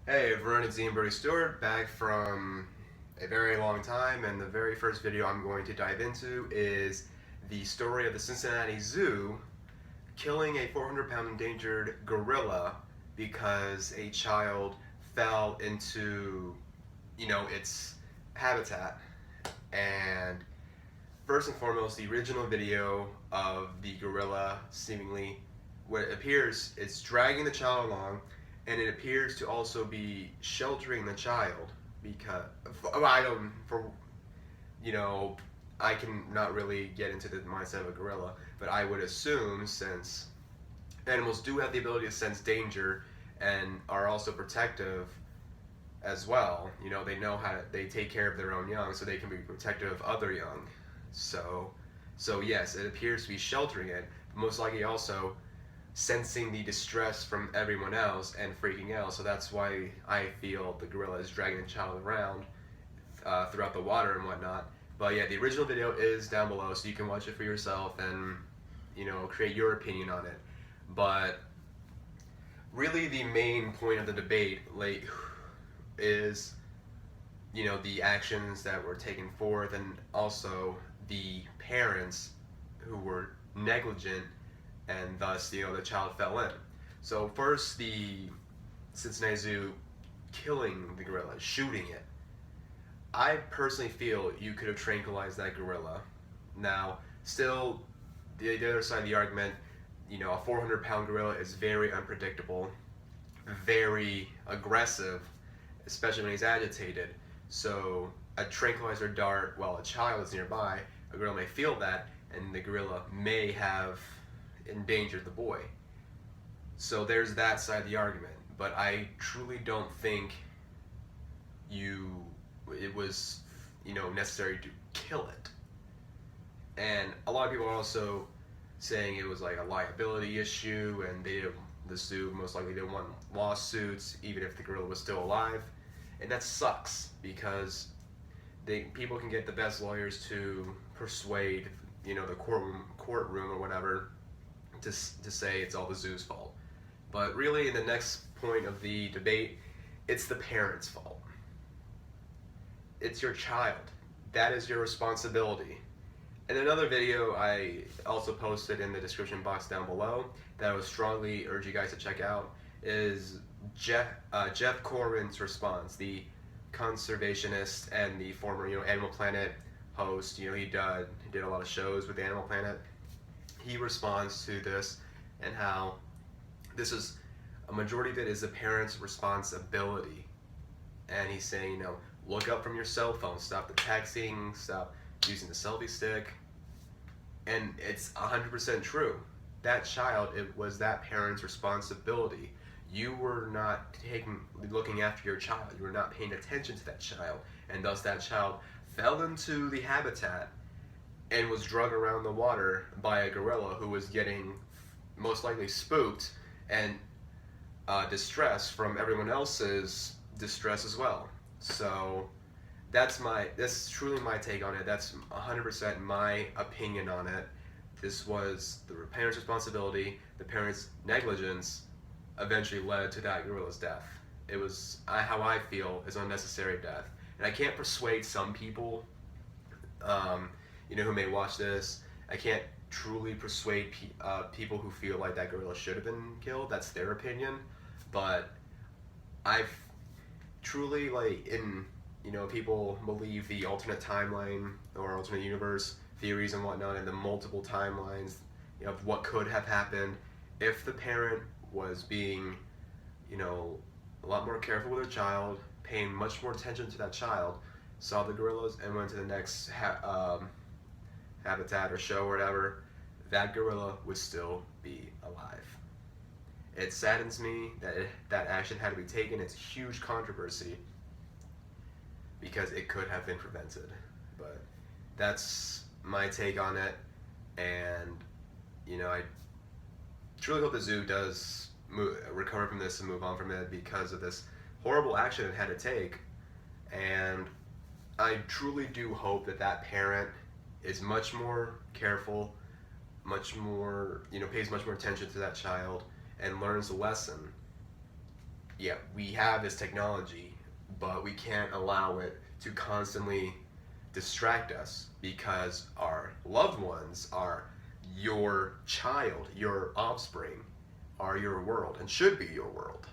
Hey, Vernon and Brody Stewart, back from a very long time, and the very first video I'm going to dive into is the story of the Cincinnati Zoo killing a 400-pound endangered gorilla because a child fell into, its habitat. And first and foremost, the original video of the gorilla seemingly, what it appears, it's dragging the child along, and it appears to also be sheltering the child because I don't for you know I can not really get into the mindset of a gorilla, but I would assume since animals do have the ability to sense danger and are also protective as well. They know they take care of their own young, so they can be protective of other young. So, so yes, it appears to be sheltering it. But most likely, also sensing the distress from everyone else and freaking out. So that's why I feel the gorilla is dragging the child around throughout the water and whatnot. But yeah, the original video is down below, so you can watch it for yourself and create your opinion on it. But really, the main point of the debate, is the actions that were taken forth, and also the parents who were negligent, and thus the child fell in. So first, the Cincinnati Zoo killing the gorilla, shooting it. I personally feel you could have tranquilized that gorilla. Now, still, the other side of the argument, a 400-pound gorilla is very unpredictable, very aggressive, especially when he's agitated. So a tranquilizer dart while a child is nearby, a gorilla may feel that, and the gorilla may have endangered the boy. So there's that side of the argument. But I truly don't think it was necessary to kill it. And a lot of people are also saying it was like a liability issue, and the zoo most likely didn't want lawsuits even if the gorilla was still alive. And that sucks because people can get the best lawyers to persuade the courtroom or whatever to say it's all the zoo's fault. But really, in the next point of the debate, it's the parents' fault. It's your child. That is your responsibility. And another video I also posted in the description box down below that I would strongly urge you guys to check out is Jeff Corwin's response, the conservationist and the former Animal Planet host. He did a lot of shows with Animal Planet. He responds to this and how this is a majority of it is the parent's responsibility. And he's saying, look up from your cell phone, stop the texting, stop using the selfie stick. And it's 100% true. That child, it was that parent's responsibility. You were not looking after your child. You were not paying attention to that child. And thus that child fell into the habitat and was dragged around the water by a gorilla who was getting most likely spooked and distress from everyone else's distress as well. So that's truly my take on it. That's 100% my opinion on it. This was the parents' responsibility. The parents' negligence eventually led to that gorilla's death. It was how I feel is unnecessary death. And I can't persuade some people, who may watch this. I can't truly persuade people who feel like that gorilla should have been killed. That's their opinion. But I've truly people believe the alternate timeline or alternate universe theories and whatnot, and the multiple timelines of what could have happened if the parent was being a lot more careful with their child, paying much more attention to that child, saw the gorillas and went to the next habitat or show or whatever, that gorilla would still be alive. It saddens me that that action had to be taken. It's a huge controversy because it could have been prevented. But that's my take on it, and I truly hope the zoo does recover from this and move on from it because of this horrible action it had to take. And I truly do hope that parent is much more careful, much more pays much more attention to that child and learns the lesson yeah, we have this technology, but we can't allow it to constantly distract us, because our loved ones are your child, your offspring, are your world and should be your world.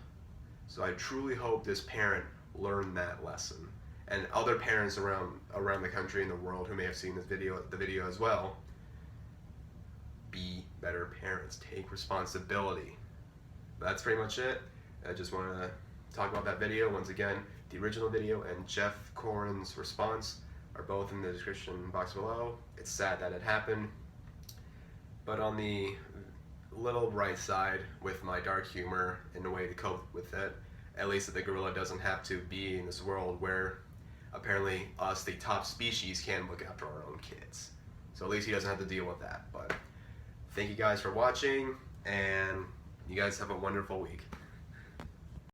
So I truly hope this parent learned that lesson, and other parents around the country and the world who may have seen the video as well. Be better parents. Take responsibility. That's pretty much it. I just want to talk about that video once again. The original video and Jeff Corrin's response are both in the description box below. It's sad that it happened, but on the little bright side, with my dark humor in a way to cope with it, at least that the gorilla doesn't have to be in this world where apparently us, the top species, can't look after our own kids. So at least he doesn't have to deal with that. But thank you guys for watching, and you guys have a wonderful week.